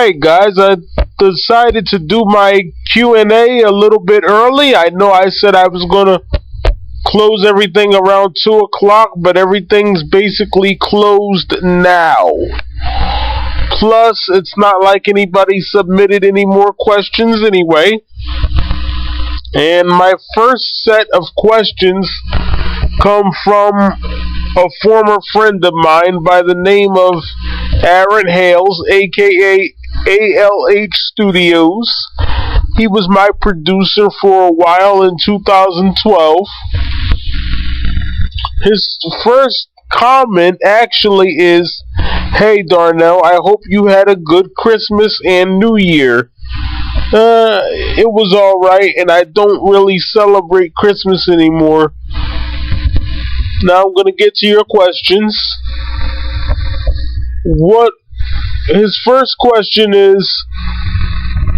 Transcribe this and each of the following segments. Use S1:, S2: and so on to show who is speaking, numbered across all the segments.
S1: Alright guys, I decided to do my Q&A a little bit early. I know I said I was going to close everything around 2 o'clock, but everything's basically closed now. Plus, it's not like anybody submitted any more questions anyway. And my first set of questions come from a former friend of mine by the name of Aaron Hales, aka ALH Studios. He was my producer for a while in 2012. His first comment actually is, "Hey Darnell, I hope you had a good Christmas and New Year." It was alright, and I don't really celebrate Christmas anymore. Now I'm going to get to your questions. His first question is,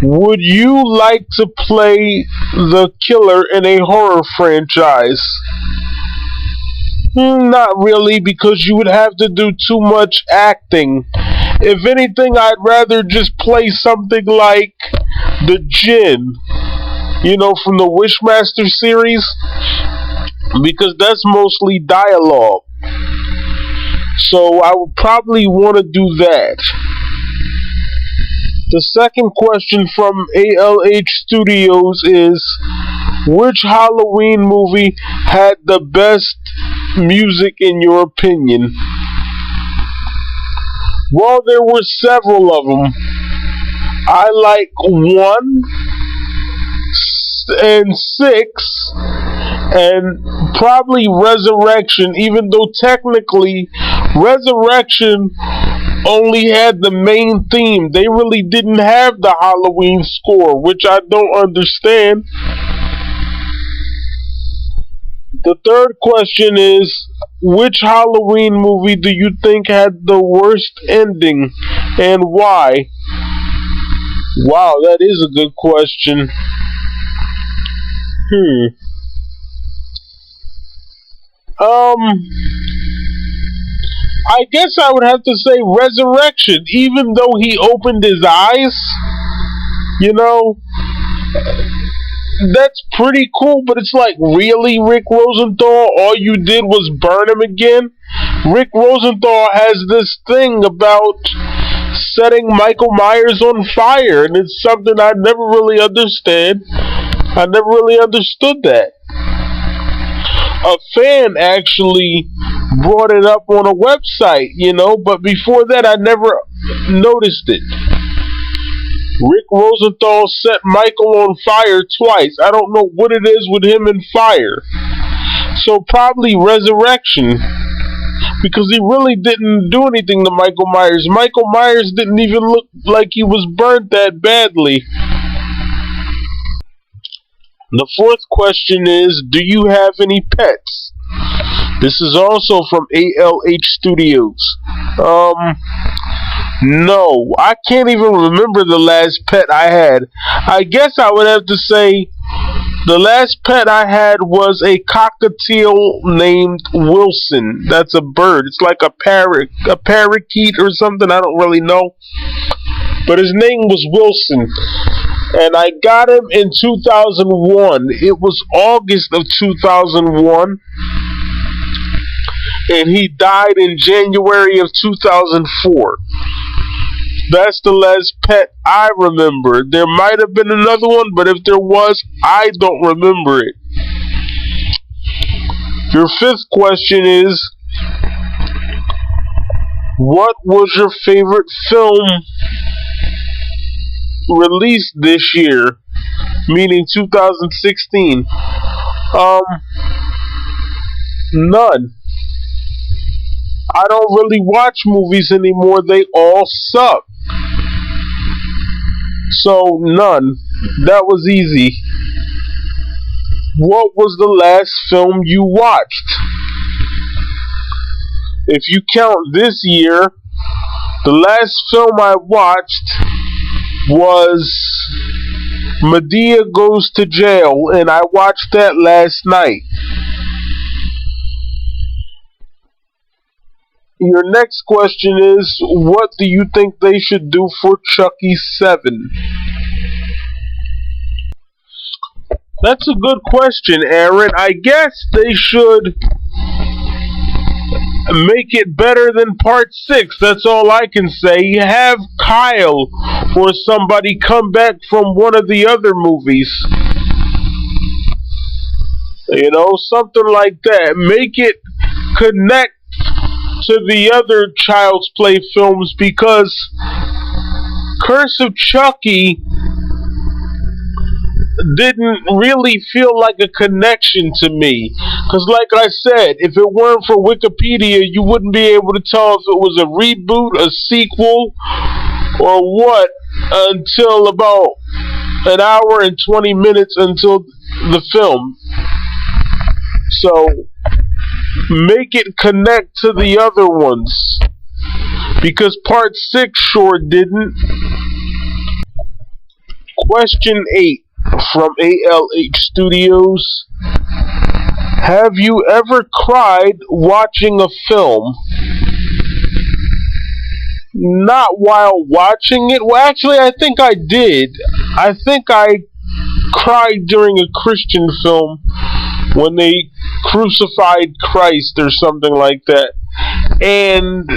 S1: would you like to play the killer in a horror franchise? Not really, because you would have to do too much acting. If anything, I'd rather just play something like the Djinn, from the Wishmaster series, because that's mostly dialogue. So I would probably want to do that. The second question from ALH Studios is, which Halloween movie had the best music in your opinion? Well, there were several of them. I like 1 and 6, and probably Resurrection, even though technically Resurrection only had the main theme. They really didn't have the Halloween score, which I don't understand. The third question is, which Halloween movie do you think had the worst ending, and why? Wow, that is a good question. I guess I would have to say Resurrection, even though he opened his eyes. That's pretty cool, but it's like, really, Rick Rosenthal? All you did was burn him again? Rick Rosenthal has this thing about setting Michael Myers on fire, and it's something I never really understood. I never really understood that. A fan actually brought it up on a website, but before that I never noticed it. Rick Rosenthal set Michael on fire twice. I don't know what it is with him and fire. So probably Resurrection, because he really didn't do anything to Michael Myers. Michael Myers didn't even look like he was burnt that badly. The fourth question is, do you have any pets? This is also from ALH Studios. No, I can't even remember the last pet I had. I guess I would have to say the last pet I had was a cockatiel named Wilson. That's a bird. It's like a parakeet or something. I don't really know. But his name was Wilson. And I got him in 2001. It was August of 2001. And he died in January of 2004. That's the last pet I remember. There might have been another one, but if there was, I don't remember it. Your fifth question is, what was your favorite film released this year, meaning 2016? None. I don't really watch movies anymore. They all suck. So, none. That was easy. What was the last film you watched? If you count this year, the last film I watched was Medea Goes to Jail, and I watched that last night. Your next question is, what do you think they should do for Chucky 7? That's a good question, Aaron. I guess they should make it better than part 6. That's all I can say. Have Kyle or somebody come back from one of the other movies. You know, something like that. Make it connect to the other Child's Play films, because Curse of Chucky didn't really feel like a connection to me. Because like I said, if it weren't for Wikipedia, you wouldn't be able to tell if it was a reboot, a sequel, or what, until about an hour and 20 minutes until the film. So make it connect to the other ones, because part 6 sure didn't. Question 8 from ALH Studios. Have you ever cried watching a film? Not while watching it. Well, actually, I think I did. I think I cried during a Christian film when they crucified Christ or something like that. And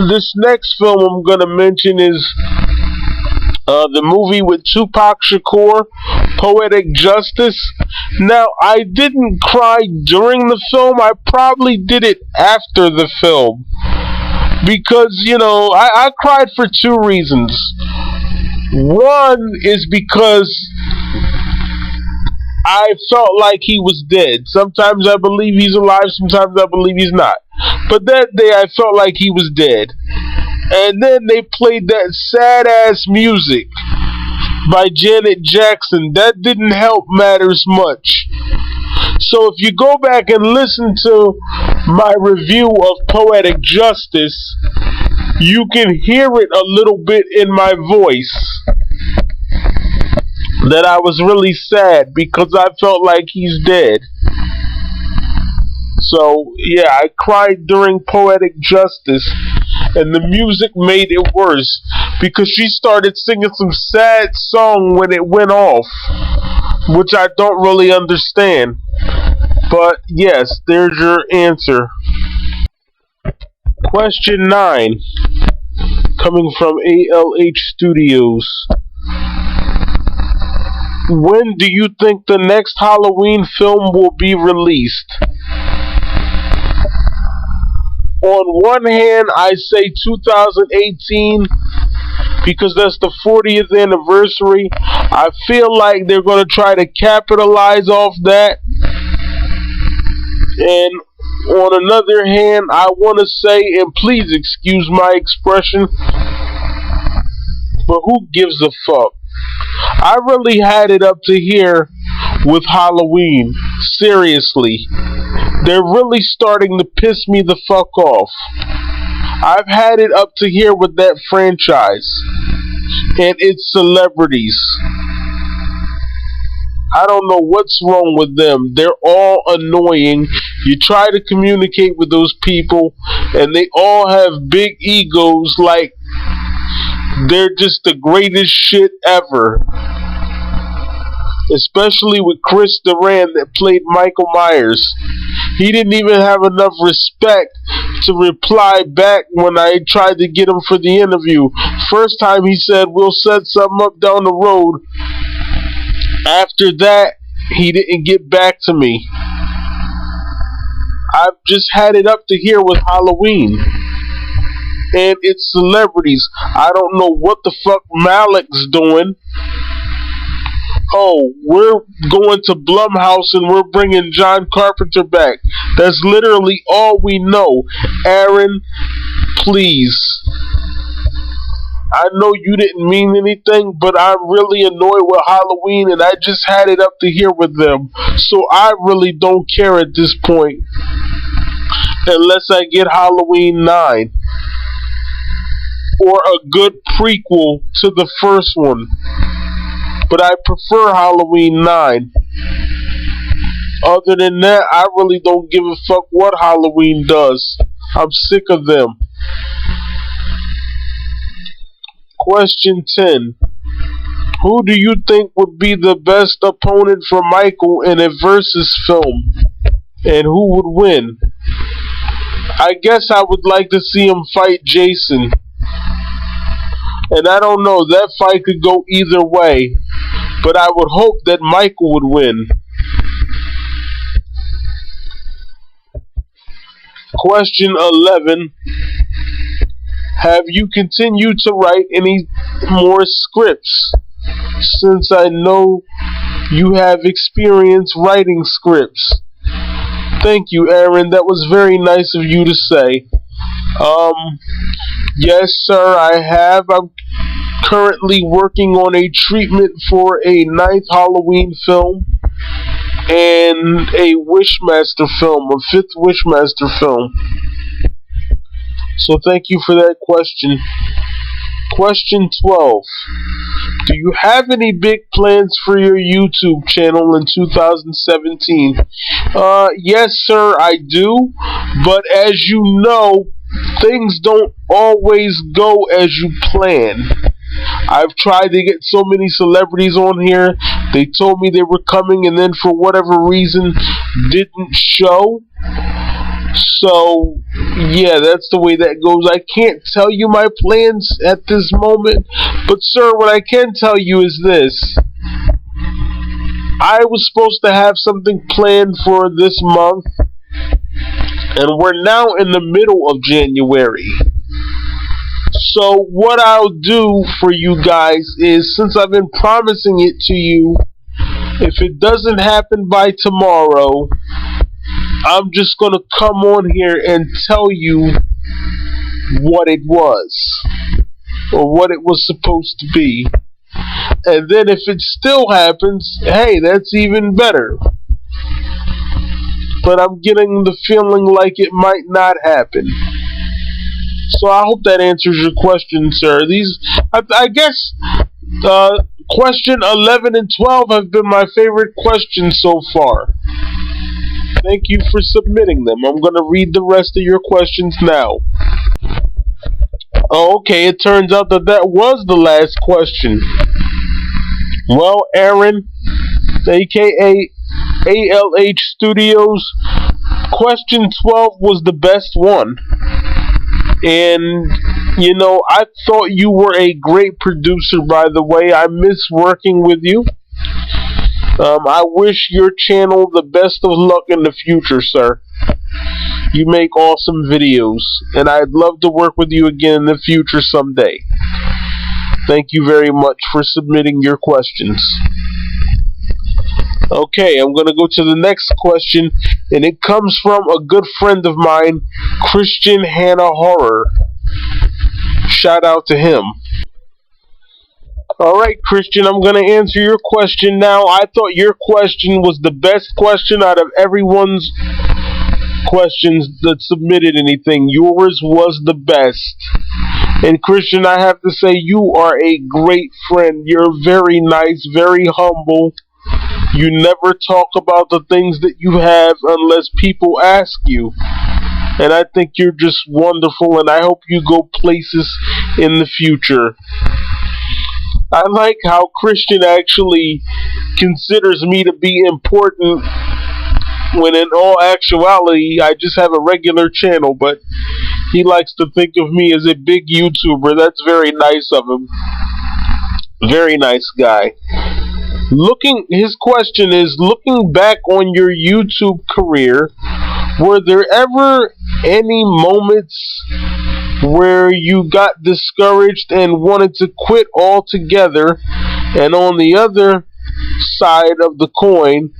S1: this next film I'm going to mention is the movie with Tupac Shakur, Poetic Justice. Now, I didn't cry during the film. I probably did it after the film. Because, you know, I cried for 2 reasons. One is because I felt like he was dead. Sometimes I believe he's alive, sometimes I believe he's not. But that day I felt like he was dead. And then they played that sad-ass music by Janet Jackson. That didn't help matters much. So if you go back and listen to my review of Poetic Justice, you can hear it a little bit in my voice that I was really sad because I felt like he's dead. So yeah, I cried during Poetic Justice, and the music made it worse because she started singing some sad song when it went off, which I don't really understand. But yes, there's your answer. Question 9, coming from ALH Studios. When do you think the next Halloween film will be released? On one hand, I say 2018 because that's the 40th anniversary. I feel like they're going to try to capitalize off that. And on another hand, I want to say, and please excuse my expression, but who gives a fuck? I really had it up to here with Halloween. Seriously. They're really starting to piss me the fuck off. I've had it up to here with that franchise and its celebrities. I don't know what's wrong with them. They're all annoying. You try to communicate with those people and they all have big egos like they're just the greatest shit ever. Especially with Chris Duran that played Michael Myers. He didn't even have enough respect to reply back when I tried to get him for the interview. First time he said, we'll set something up down the road. After that, he didn't get back to me. I've just had it up to here with Halloween and its celebrities. I don't know what the fuck Malik's doing. Oh, we're going to Blumhouse and we're bringing John Carpenter back. That's literally all we know. Aaron, please. I know you didn't mean anything, but I'm really annoyed with Halloween and I just had it up to here with them. So I really don't care at this point. Unless I get Halloween 9. Or a good prequel to the first one. But I prefer Halloween 9. Other than that, I really don't give a fuck what Halloween does. I'm sick of them. Question 10. Who do you think would be the best opponent for Michael in a versus film? And who would win? I guess I would like to see him fight Jason. And I don't know, that fight could go either way. But I would hope that Michael would win. Question 11. Have you continued to write any more scripts? Since I know you have experience writing scripts. Thank you, Aaron. That was very nice of you to say. Yes, sir, I have. I'm currently working on a treatment for a 9th Halloween film and a Wishmaster film, a 5th Wishmaster film. So thank you for that question. Question 12. Do you have any big plans for your YouTube channel in 2017? Yes, sir, I do. But as you know, things don't always go as you plan. I've tried to get so many celebrities on here. They told me they were coming and then for whatever reason didn't show. So, yeah, that's the way that goes. I can't tell you my plans at this moment, but sir, what I can tell you is this. I was supposed to have something planned for this month, and we're now in the middle of January. So what I'll do for you guys is, since I've been promising it to you, if it doesn't happen by tomorrow, I'm just going to come on here and tell you what it was, or what it was supposed to be. And then if it still happens, hey, that's even better. But I'm getting the feeling like it might not happen. So I hope that answers your question, sir. I guess, question 11 and 12 have been my favorite questions so far. Thank you for submitting them. I'm going to read the rest of your questions now. Oh, okay, it turns out that was the last question. Well, Aaron, aka ALH Studios, question 12 was the best one. And, you know, I thought you were a great producer, by the way. I miss working with you. I wish your channel the best of luck in the future, sir. You make awesome videos, and I'd love to work with you again in the future someday. Thank you very much for submitting your questions. Okay, I'm going to go to the next question, and it comes from a good friend of mine, Christian Hannah Horror. Shout out to him. Alright, Christian, I'm going to answer your question now. I thought your question was the best question out of everyone's questions that submitted anything. Yours was the best. And Christian, I have to say, you are a great friend. You're very nice, very humble. You never talk about the things that you have unless people ask you. And I think you're just wonderful, and I hope you go places in the future. I like how Christian actually considers me to be important, when in all actuality I just have a regular channel, but he likes to think of me as a big YouTuber. That's very nice of him. Very nice guy. His question is, looking back on your YouTube career, were there ever any moments where you got discouraged and wanted to quit altogether? And on the other side of the coin,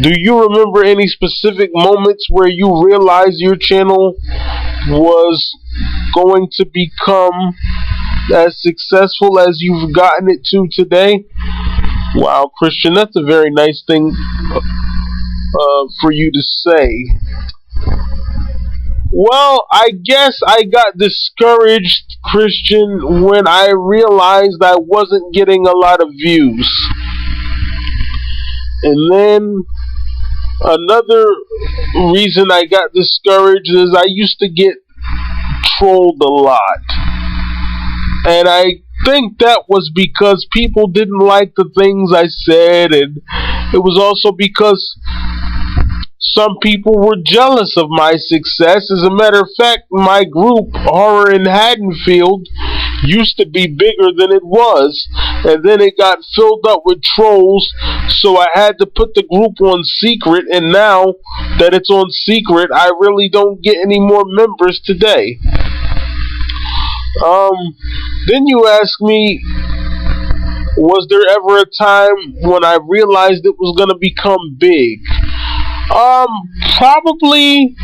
S1: do you remember any specific moments where you realized your channel was going to become as successful as you've gotten it to today? Wow, Christian, that's a very nice thing for you to say. Well, I guess I got discouraged, Christian, when I realized I wasn't getting a lot of views. And then Another reason I got discouraged is I used to get trolled a lot. And I think that was because people didn't like the things I said, and it was also because some people were jealous of my success. As a matter of fact, my group, Horror in Haddonfield, used to be bigger than it was, and then it got filled up with trolls, so I had to put the group on secret, and now that it's on secret, I really don't get any more members today. Then you ask me, was there ever a time when I realized it was going to become big? Probably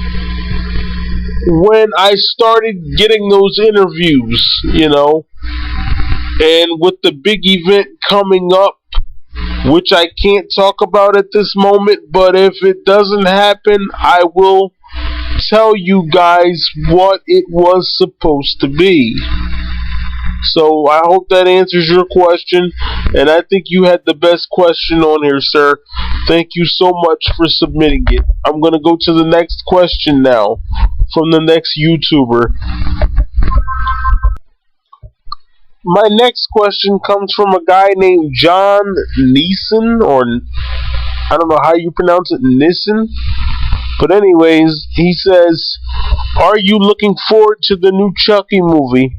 S1: when I started getting those interviews, and with the big event coming up, which I can't talk about at this moment, but if it doesn't happen, I will tell you guys what it was supposed to be. So I hope that answers your question, and I think you had the best question on here, sir. Thank you so much for submitting it. I'm going to go to the next question now from the next YouTuber. My next question comes from a guy named John Neeson, or I don't know how you pronounce it, Nissen. But anyways, he says, are you looking forward to the new Chucky movie?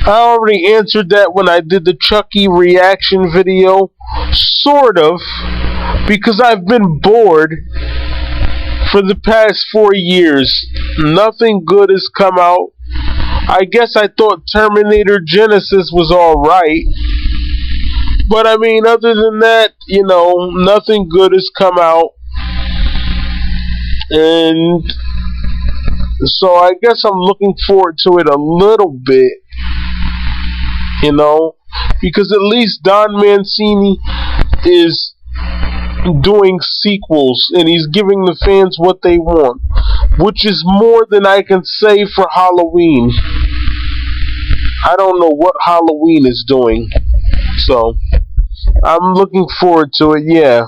S1: I already answered that when I did the Chucky reaction video. Sort of. Because I've been bored for the past 4 years. Nothing good has come out. I guess I thought Terminator Genesis was alright. But I mean, other than that, nothing good has come out. And so I guess I'm looking forward to it a little bit. Because at least Don Mancini is doing sequels and he's giving the fans what they want, which is more than I can say for Halloween. I don't know what Halloween is doing, so I'm looking forward to it. Yeah,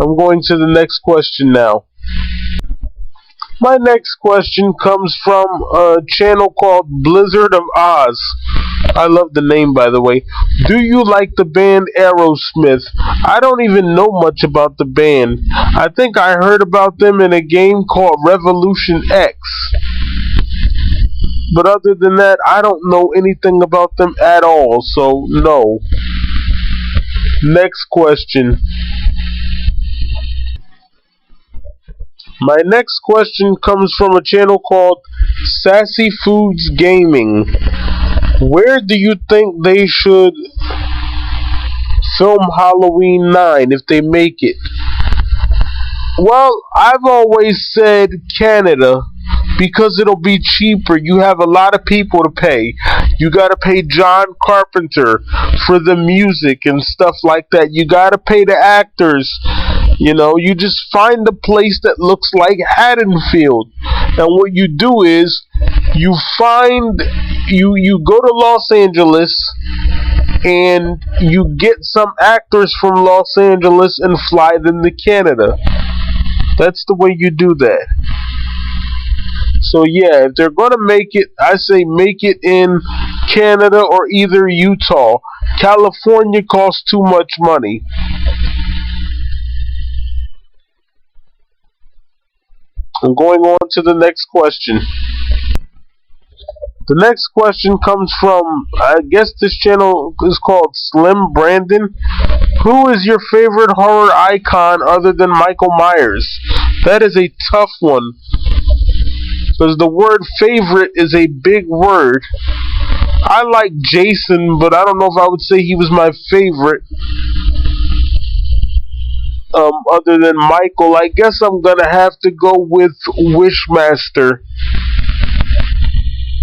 S1: I'm going to the next question now. My next question comes from a channel called Blizzard of Oz. I love the name, by the way. Do you like the band Aerosmith? I don't even know much about the band. I think I heard about them in a game called Revolution X. But other than that, I don't know anything about them at all, so no. Next question. My next question comes from a channel called Sassy Foods Gaming. Where do you think they should film Halloween 9 if they make it? Well, I've always said Canada, because it'll be cheaper. You have a lot of people to pay. You gotta pay John Carpenter for the music and stuff like that. You gotta pay the actors. You just find a place that looks like Haddonfield. And what you do is, you go to Los Angeles and you get some actors from Los Angeles and fly them to Canada. That's the way you do that. So yeah, if they're gonna make it, I say make it in Canada or either Utah. California costs too much money. I'm going on to the next question. The next question comes from, I guess this channel is called Slim Brandon. Who is your favorite horror icon other than Michael Myers? That is a tough one, because the word favorite is a big word. I like Jason, but I don't know if I would say he was my favorite. Other than Michael, I guess I'm gonna have to go with Wishmaster.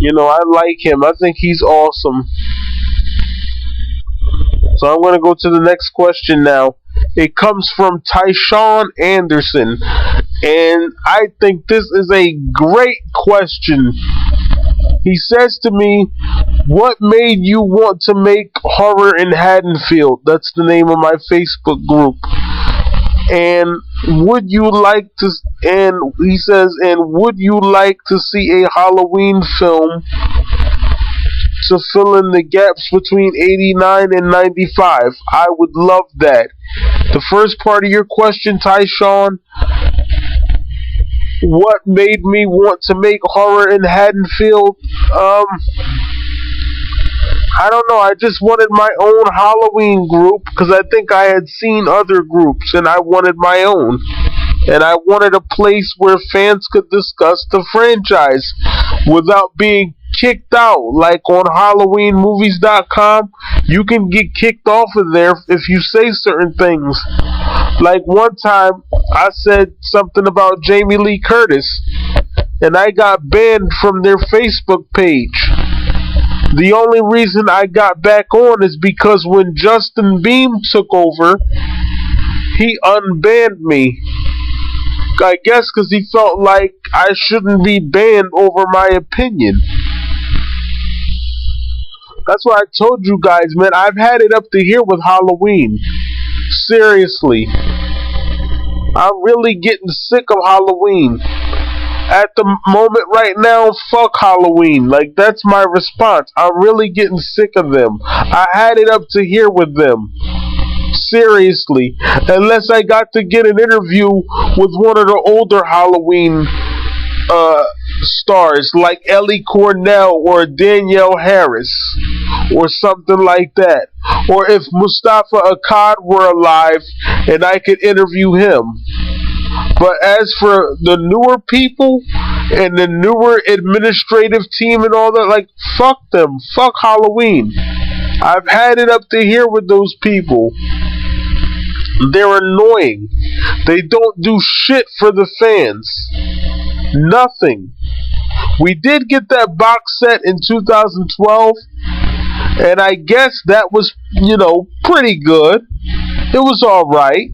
S1: I like him. I think he's awesome. So I'm gonna go to the next question now. It comes from Tyshawn Anderson, and I think this is a great question. He says to me, what made you want to make Horror in Haddonfield? That's the name of my Facebook group. And would you like to, and he says, and would you like to see a Halloween film to fill in the gaps between 89 and 95? I would love that. The first part of your question, Tyshawn, what made me want to make horror in Haddonfield? I don't know. I just wanted my own Halloween group because I think I had seen other groups and I wanted my own. And I wanted a place where fans could discuss the franchise without being kicked out. Like on HalloweenMovies.com, you can get kicked off of there if you say certain things. Like one time, I said something about Jamie Lee Curtis, and I got banned from their Facebook page. The only reason I got back on is because when Justin Beam took over, he unbanned me. I guess because he felt like I shouldn't be banned over my opinion. That's why I told you guys, man, I've had it up to here with Halloween. Seriously. I'm really getting sick of Halloween. At the moment right now, fuck Halloween. Like, that's my response. I'm really getting sick of them. I had it up to here with them. Seriously. Unless I got to get an interview with one of the older Halloween stars, like Ellie Cornell or Danielle Harris, or something like that. Or if Mustafa Akkad were alive and I could interview him. But as for the newer people and the newer administrative team and all that, like, fuck them. Fuck Halloween. I've had it up to here with those people. They're annoying. They don't do shit for the fans. Nothing. We did get that box set in 2012, and I guess that was, pretty good. It was alright.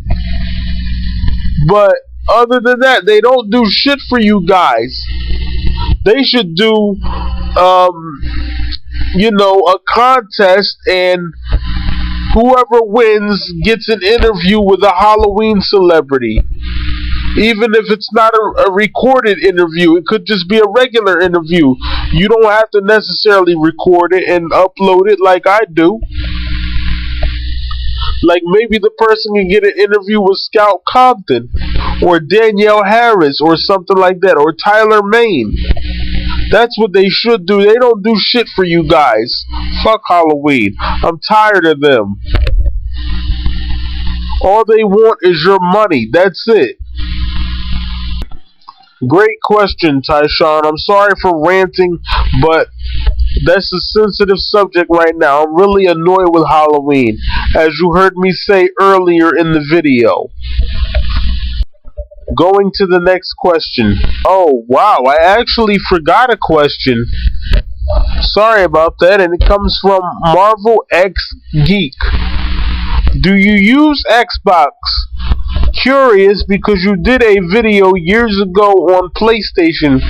S1: But other than that, they don't do shit for you guys. They should do, a contest, and whoever wins gets an interview with a Halloween celebrity. Even if it's not a recorded interview, it could just be a regular interview. You don't have to necessarily record it and upload it like I do. Like, maybe the person can get an interview with Scout Compton or Danielle Harris or something like that, or Tyler Maine. That's what they should do. They don't do shit for you guys. Fuck Halloween. I'm tired of them. All they want is your money. That's it. Great question, Tyshawn. I'm sorry for ranting, but that's a sensitive subject right now. I'm really annoyed with Halloween, as you heard me say earlier in the video. Going to the next question. Oh, wow, I actually forgot a question. Sorry about that, and it comes from Marvel X Geek. Do you use Xbox? Curious because you did a video years ago on PlayStation.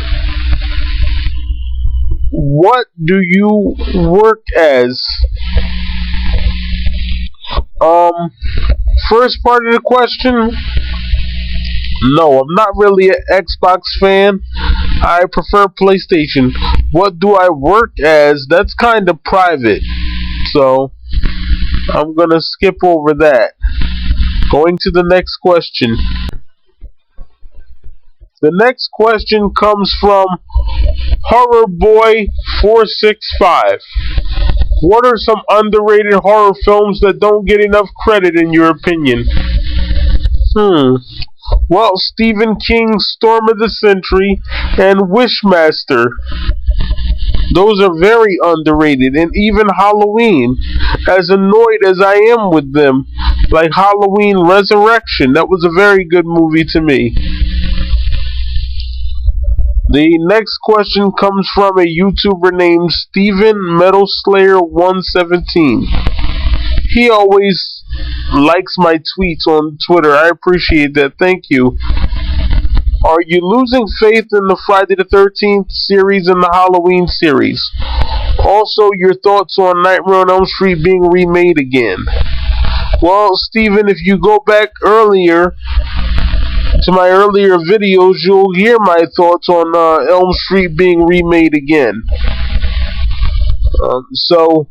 S1: What do you work as? First part of the question, no, I'm not really an Xbox fan. I prefer PlayStation. What do I work as? That's kind of private, so I'm gonna skip over that. Going to the next question. The next question comes from HorrorBoy465. What are some underrated horror films that don't get enough credit in your opinion? Well, Stephen King's Storm of the Century and Wishmaster. Those are very underrated, and even Halloween, as annoyed as I am with them, like Halloween Resurrection, that was a very good movie to me. The next question comes from a YouTuber named Steven Metalslayer117. He always likes my tweets on Twitter. I appreciate that. Thank you. Are you losing faith in the Friday the 13th series and the Halloween series? Also, your thoughts on Nightmare on Elm Street being remade again. Well, Steven, if you go back earlier to my earlier videos, you'll hear my thoughts on Elm Street being remade again. So,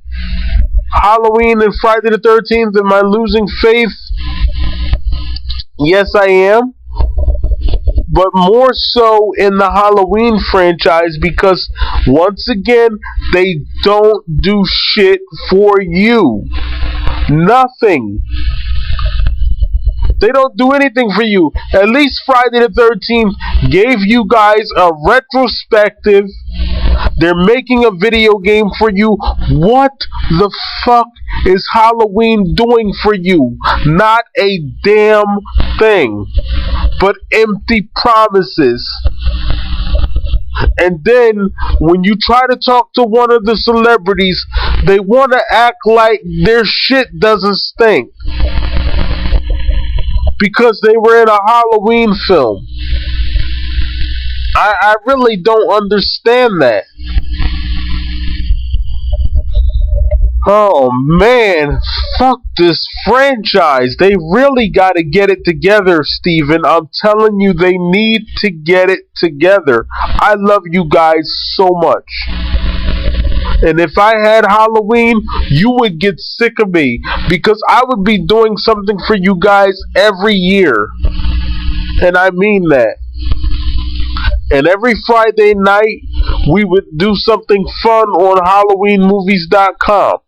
S1: Halloween and Friday the 13th, am I losing faith? Yes, I am. But more so in the Halloween franchise, because once again, they don't do shit for you. Nothing. They don't do anything for you. At least Friday the 13th gave you guys a retrospective. They're making a video game for you. What the fuck is Halloween doing for you? Not a damn thing. But empty promises. And then, when you try to talk to one of the celebrities, they want to act like their shit doesn't stink. Because they were in a Halloween film. I really don't understand that. Oh man, fuck this franchise. They really gotta get it together, Steven. I'm telling you, they need to get it together. I love you guys so much. And if I had Halloween, you would get sick of me, because I would be doing something for you guys every year. And I mean that. And every Friday night, we would do something fun on HalloweenMovies.com.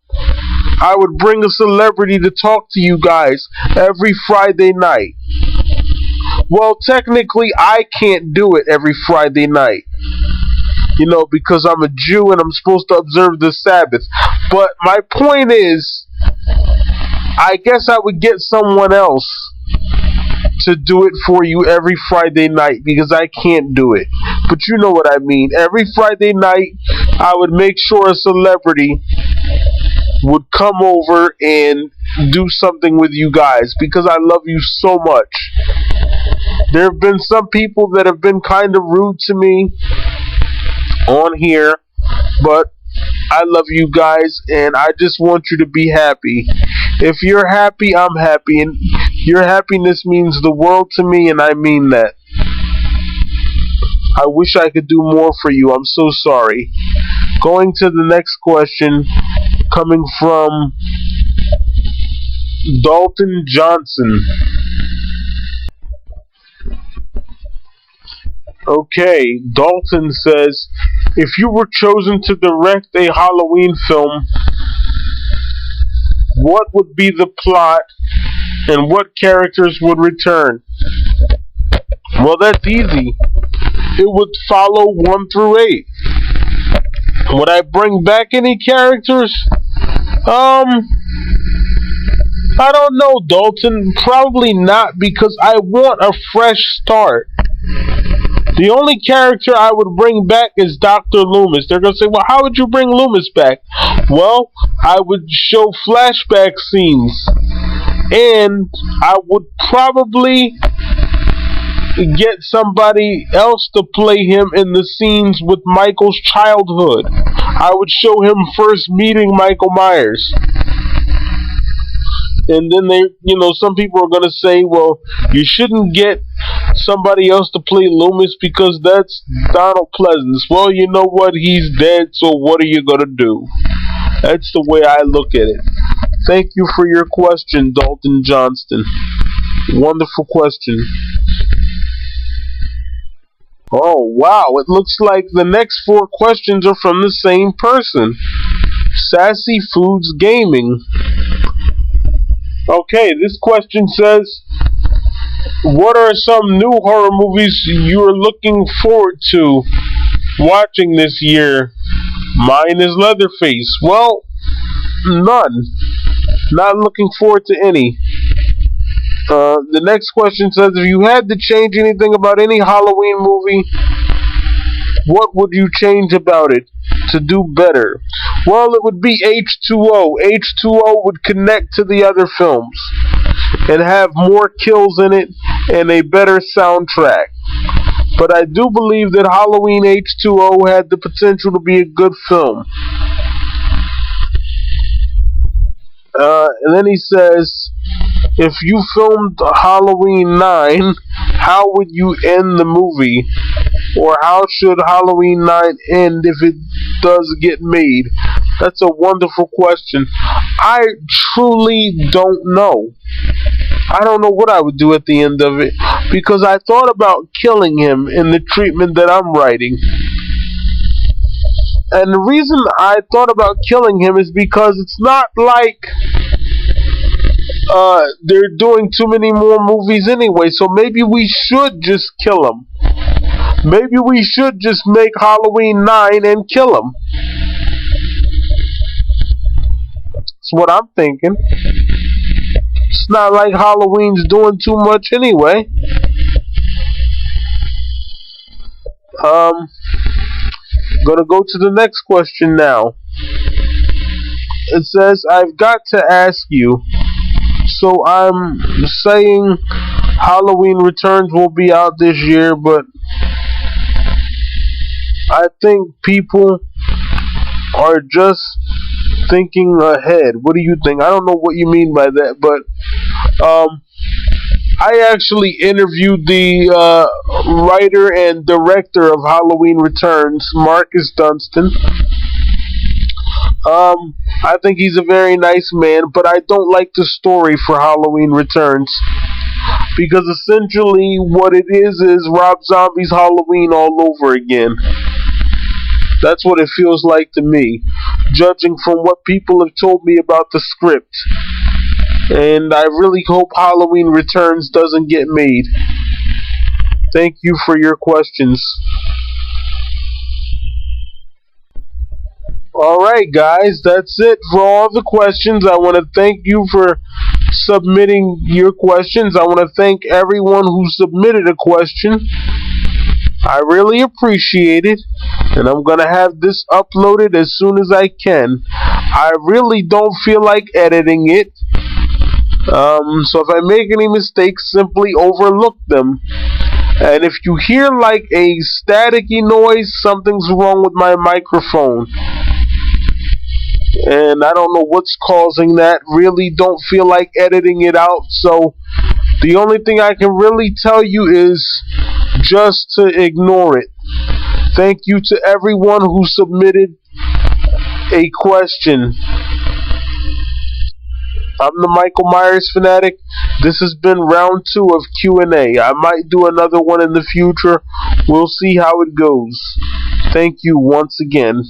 S1: I would bring a celebrity to talk to you guys every Friday night. Well, technically, I can't do it every Friday night. You know, because I'm a Jew and I'm supposed to observe the Sabbath. But my point is, I guess I would get someone else to do it for you every Friday night, because I can't do it. But you know what I mean. Every Friday night, I would make sure a celebrity would come over and do something with you guys, because I love you so much. There have been some people that have been kind of rude to me on here, but I love you guys, and I just want you to be happy. If you're happy, I'm happy, and your happiness means the world to me, and I mean that. I wish I could do more for you. I'm so sorry. Going to the next question, coming from Dalton Johnson. Okay, Dalton says, if you were chosen to direct a Halloween film, what would be the plot and what characters would return? Well, that's easy. It would follow 1 through 8. Would I bring back any characters? I don't know, Dalton. Probably not, because I want a fresh start. The only character I would bring back is Dr. Loomis. They're going to say, well, how would you bring Loomis back? Well, I would show flashback scenes. And I would probably get somebody else to play him in the scenes with Michael's childhood. I would show him first meeting Michael Myers. And then some people are going to say, well, you shouldn't get somebody else to play Loomis because that's Donald Pleasance. Well, you know what? He's dead, so what are you going to do? That's the way I look at it. Thank you for your question, Dalton Johnston. Wonderful question. Oh, wow. It looks like the next 4 questions are from the same person. Sassy Foods Gaming. Okay, this question says, what are some new horror movies you're looking forward to watching this year? Mine is Leatherface. Well, none. Not looking forward to any. The next question says, if you had to change anything about any Halloween movie, what would you change about it to do better? Well, it would be H2O. H2O would connect to the other films and have more kills in it and a better soundtrack. But I do believe that Halloween H2O had the potential to be a good film. And then he says, if you filmed Halloween 9, how would you end the movie? Or how should Halloween 9 end if it does get made? That's a wonderful question. I truly don't know. I don't know what I would do at the end of it, because I thought about killing him in the treatment that I'm writing. And the reason I thought about killing him is because it's not like they're doing too many more movies anyway, so maybe we should just kill him. Maybe we should just make Halloween 9 and kill him. That's what I'm thinking. It's not like Halloween's doing too much anyway. Gonna go to the next question now. It says, I've got to ask you. So I'm saying Halloween Returns will be out this year, but I think people are just thinking ahead. What do you think? I don't know what you mean by that, but I actually interviewed the writer and director of Halloween Returns, Marcus Dunstan. I think he's a very nice man, but I don't like the story for Halloween Returns. Because essentially what it is Rob Zombie's Halloween all over again. That's what it feels like to me, judging from what people have told me about the script. And I really hope Halloween Returns doesn't get made. Thank you for your questions. Alright guys, that's it for all the questions. I want to thank you for submitting your questions. I want to thank everyone who submitted a question. I really appreciate it, and I'm going to have this uploaded as soon as I can. I really don't feel like editing it, so if I make any mistakes, simply overlook them. And if you hear like a staticky noise, something's wrong with my microphone. And I don't know what's causing that. Really don't feel like editing it out, so the only thing I can really tell you is just to ignore it. Thank you to everyone who submitted a question. I'm the Michael Myers Fanatic. This has been round 2 of Q&A. I might do another one in the future. We'll see how it goes. Thank you once again.